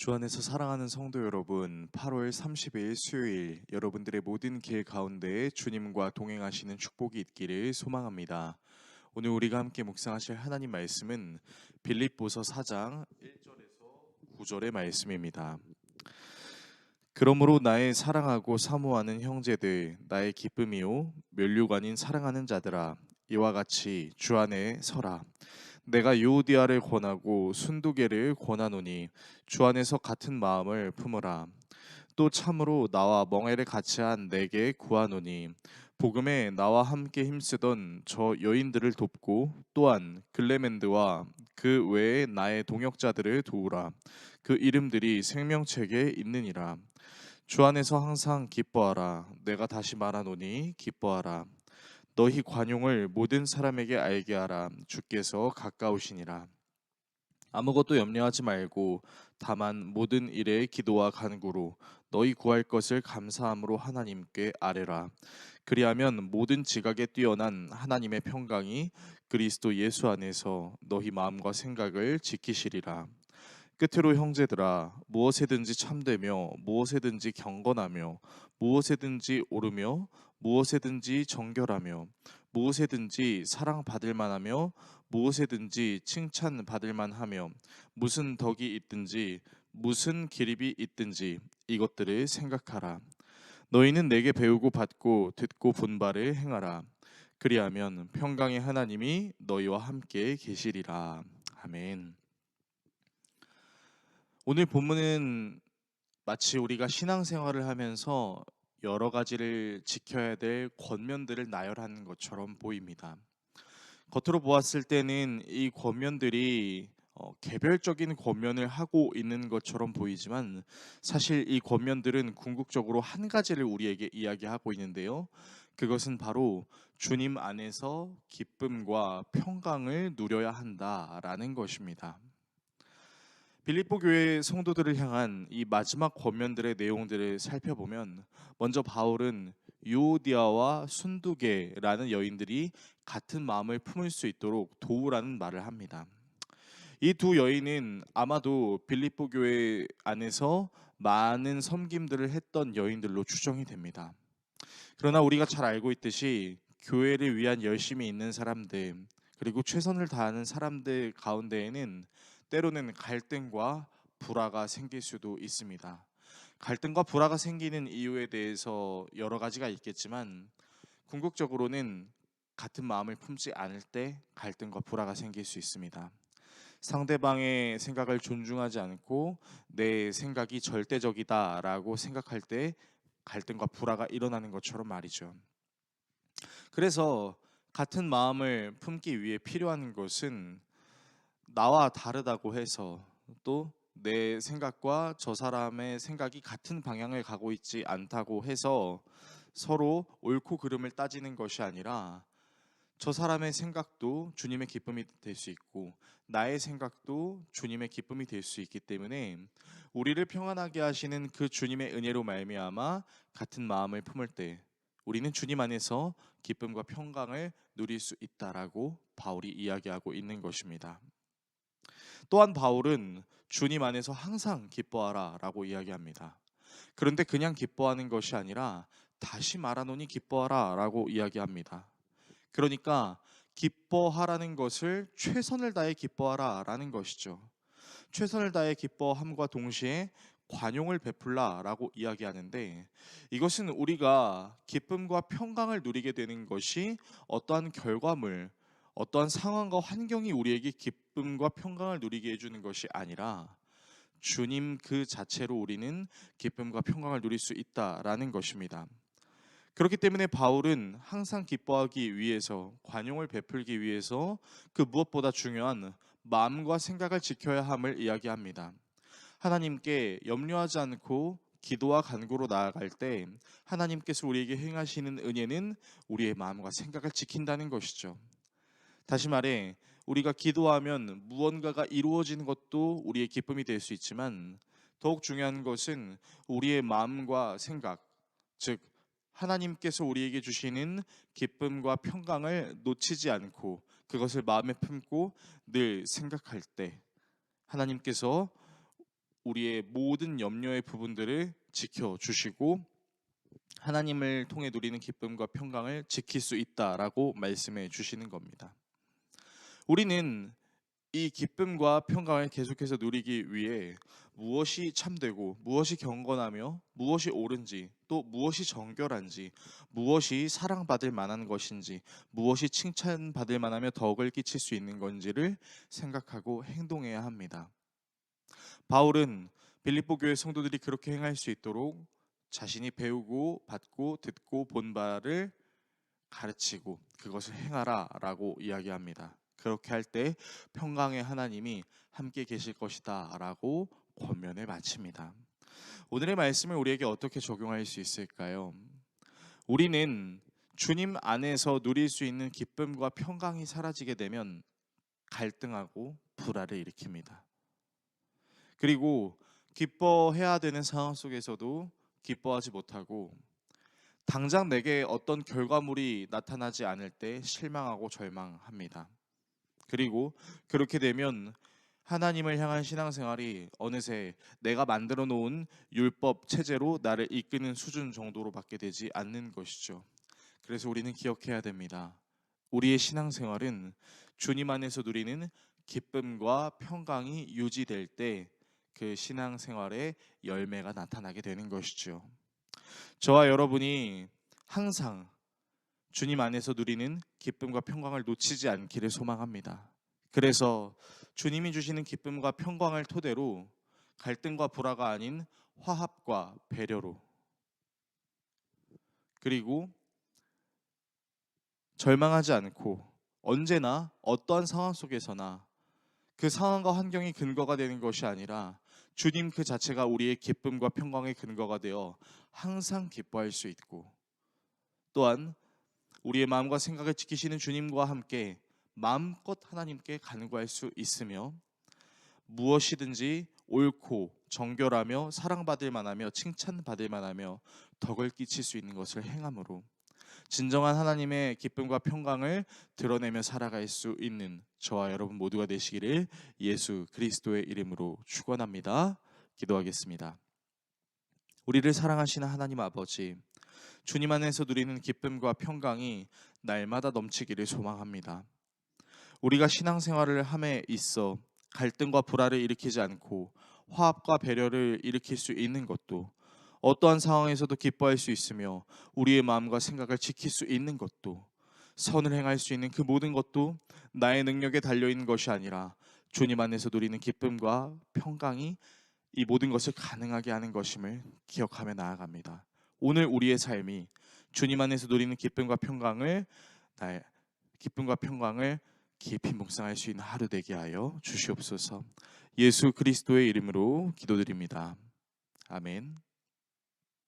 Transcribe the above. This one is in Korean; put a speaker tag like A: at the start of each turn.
A: 주 안에서 사랑하는 성도 여러분, 8월 30일 수요일 여러분들의 모든 길 가운데 주님과 동행하시는 축복이 있기를 소망합니다. 오늘 우리가 함께 묵상하실 하나님 말씀은 빌립보서 4장 1절에서 9절의 말씀입니다. 그러므로 나의 사랑하고 사모하는 형제들, 나의 기쁨이요 멸류관인 아닌 사랑하는 자들아, 이와 같이 주 안에 서라. 내가 유오디아를 권하고 순두계를 권하노니 주 안에서 같은 마음을 품으라. 또 참으로 나와 멍에를 같이 한 내게 구하노니 복음에 나와 함께 힘쓰던 저 여인들을 돕고 또한 글레멘드와 그 외에 나의 동역자들을 도우라. 그 이름들이 생명책에 있느니라. 주 안에서 항상 기뻐하라. 내가 다시 말하노니 기뻐하라. 너희 관용을 모든 사람에게 알게 하라. 주께서 가까우시니라. 아무것도 염려하지 말고 다만 모든 일에 기도와 간구로 너희 구할 것을 감사함으로 하나님께 아뢰라. 그리하면 모든 지각에 뛰어난 하나님의 평강이 그리스도 예수 안에서 너희 마음과 생각을 지키시리라. 끝으로 형제들아, 무엇에든지 참되며 무엇에든지 경건하며 무엇에든지 오르며 무엇에든지 정결하며 무엇에든지 사랑받을 만하며 무엇에든지 칭찬받을 만하며 무슨 덕이 있든지 무슨 기립이 있든지 이것들을 생각하라. 너희는 내게 배우고 받고 듣고 본 바를 행하라. 그리하면 평강의 하나님이 너희와 함께 계시리라. 아멘. 오늘 본문은 마치 우리가 신앙생활을 하면서 여러 가지를 지켜야 될 권면들을 나열하는 것처럼 보입니다. 겉으로 보았을 때는 이 권면들이 개별적인 권면을 하고 있는 것처럼 보이지만 사실 이 권면들은 궁극적으로 한 가지를 우리에게 이야기하고 있는데요. 그것은 바로 주님 안에서 기쁨과 평강을 누려야 한다라는 것입니다. 빌립보 교회 성도들을 향한 이 마지막 권면들의 내용들을 살펴보면 먼저 바울은 유오디아와 순두계라는 여인들이 같은 마음을 품을 수 있도록 도우라는 말을 합니다. 이 두 여인은 아마도 빌립보 교회 안에서 많은 섬김들을 했던 여인들로 추정이 됩니다. 그러나 우리가 잘 알고 있듯이 교회를 위한 열심이 있는 사람들, 그리고 최선을 다하는 사람들 가운데에는 때로는 갈등과 불화가 생길 수도 있습니다. 갈등과 불화가 생기는 이유에 대해서 여러 가지가 있겠지만 궁극적으로는 같은 마음을 품지 않을 때 갈등과 불화가 생길 수 있습니다. 상대방의 생각을 존중하지 않고 내 생각이 절대적이다라고 생각할 때 갈등과 불화가 일어나는 것처럼 말이죠. 그래서 같은 마음을 품기 위해 필요한 것은 나와 다르다고 해서 또 내 생각과 저 사람의 생각이 같은 방향을 가고 있지 않다고 해서 서로 옳고 그름을 따지는 것이 아니라 저 사람의 생각도 주님의 기쁨이 될 수 있고 나의 생각도 주님의 기쁨이 될 수 있기 때문에 우리를 평안하게 하시는 그 주님의 은혜로 말미암아 같은 마음을 품을 때 우리는 주님 안에서 기쁨과 평강을 누릴 수 있다라고 바울이 이야기하고 있는 것입니다. 또한 바울은 주님 안에서 항상 기뻐하라라고 이야기합니다. 그런데 그냥 기뻐하는 것이 아니라 다시 말하노니 기뻐하라라고 이야기합니다. 그러니까 기뻐하라는 것을 최선을 다해 기뻐하라라는 것이죠. 최선을 다해 기뻐함과 동시에 관용을 베풀라라고 이야기하는데 이것은 우리가 기쁨과 평강을 누리게 되는 것이 어떠한 결과물, 어떠한 상황과 환경이 우리에게 기쁨과 평강을 누리게 해주는 것이 아니라 주님 그 자체로 우리는 기쁨과 평강을 누릴 수 있다라는 것입니다. 그렇기 때문에 바울은 항상 기뻐하기 위해서 관용을 베풀기 위해서 그 무엇보다 중요한 마음과 생각을 지켜야 함을 이야기합니다. 하나님께 염려하지 않고 기도와 간구로 나아갈 때 하나님께서 우리에게 행하시는 은혜는 우리의 마음과 생각을 지킨다는 것이죠. 다시 말해 우리가 기도하면 무언가가 이루어지는 것도 우리의 기쁨이 될 수 있지만 더욱 중요한 것은 우리의 마음과 생각, 즉 하나님께서 우리에게 주시는 기쁨과 평강을 놓치지 않고 그것을 마음에 품고 늘 생각할 때 하나님께서 우리의 모든 염려의 부분들을 지켜주시고 하나님을 통해 누리는 기쁨과 평강을 지킬 수 있다라고 말씀해 주시는 겁니다. 우리는 이 기쁨과 평강을 계속해서 누리기 위해 무엇이 참되고 무엇이 경건하며 무엇이 옳은지, 또 무엇이 정결한지, 무엇이 사랑받을 만한 것인지, 무엇이 칭찬받을 만하며 덕을 끼칠 수 있는 건지를 생각하고 행동해야 합니다. 바울은 빌립보 교회 성도들이 그렇게 행할 수 있도록 자신이 배우고 받고 듣고 본 바를 가르치고 그것을 행하라라고 이야기합니다. 그렇게 할 때 평강의 하나님이 함께 계실 것이다라고 권면을 마칩니다. 오늘의 말씀을 우리에게 어떻게 적용할 수 있을까요? 우리는 주님 안에서 누릴 수 있는 기쁨과 평강이 사라지게 되면 갈등하고 불화를 일으킵니다. 그리고 기뻐해야 되는 상황 속에서도 기뻐하지 못하고 당장 내게 어떤 결과물이 나타나지 않을 때 실망하고 절망합니다. 그리고 그렇게 되면 하나님을 향한 신앙생활이 어느새 내가 만들어 놓은 율법 체제로 나를 이끄는 수준 정도로 밖에 되지 않는 것이죠. 그래서 우리는 기억해야 됩니다. 우리의 신앙생활은 주님 안에서 누리는 기쁨과 평강이 유지될 때 그 신앙생활의 열매가 나타나게 되는 것이죠. 저와 여러분이 항상 주님 안에서 누리는 기쁨과 평강을 놓치지 않기를 소망합니다. 그래서 주님이 주시는 기쁨과 평강을 토대로 갈등과 불화가 아닌 화합과 배려로, 그리고 절망하지 않고 언제나 어떠한 상황 속에서나 그 상황과 환경이 근거가 되는 것이 아니라 주님 그 자체가 우리의 기쁨과 평강의 근거가 되어 항상 기뻐할 수 있고, 또한 우리의 마음과 생각을 지키시는 주님과 함께 마음껏 하나님께 간구할 수 있으며 무엇이든지 옳고 정결하며 사랑받을 만하며 칭찬받을 만하며 덕을 끼칠 수 있는 것을 행함으로 진정한 하나님의 기쁨과 평강을 드러내며 살아갈 수 있는 저와 여러분 모두가 되시기를 예수 그리스도의 이름으로 축원합니다. 기도하겠습니다. 우리를 사랑하시는 하나님 아버지, 주님 안에서 누리는 기쁨과 평강이 날마다 넘치기를 소망합니다. 우리가 신앙생활을 함에 있어 갈등과 불화를 일으키지 않고 화합과 배려를 일으킬 수 있는 것도, 어떠한 상황에서도 기뻐할 수 있으며 우리의 마음과 생각을 지킬 수 있는 것도, 선을 행할 수 있는 그 모든 것도 나의 능력에 달려있는 것이 아니라 주님 안에서 누리는 기쁨과 평강이 이 모든 것을 가능하게 하는 것임을 기억하며 나아갑니다. 오늘 우리의 삶이 주님 안에서 누리는 기쁨과 평강을 깊이 묵상할 수 있는 하루 되게 하여 주시옵소서. 예수 그리스도의 이름으로 기도드립니다. 아멘.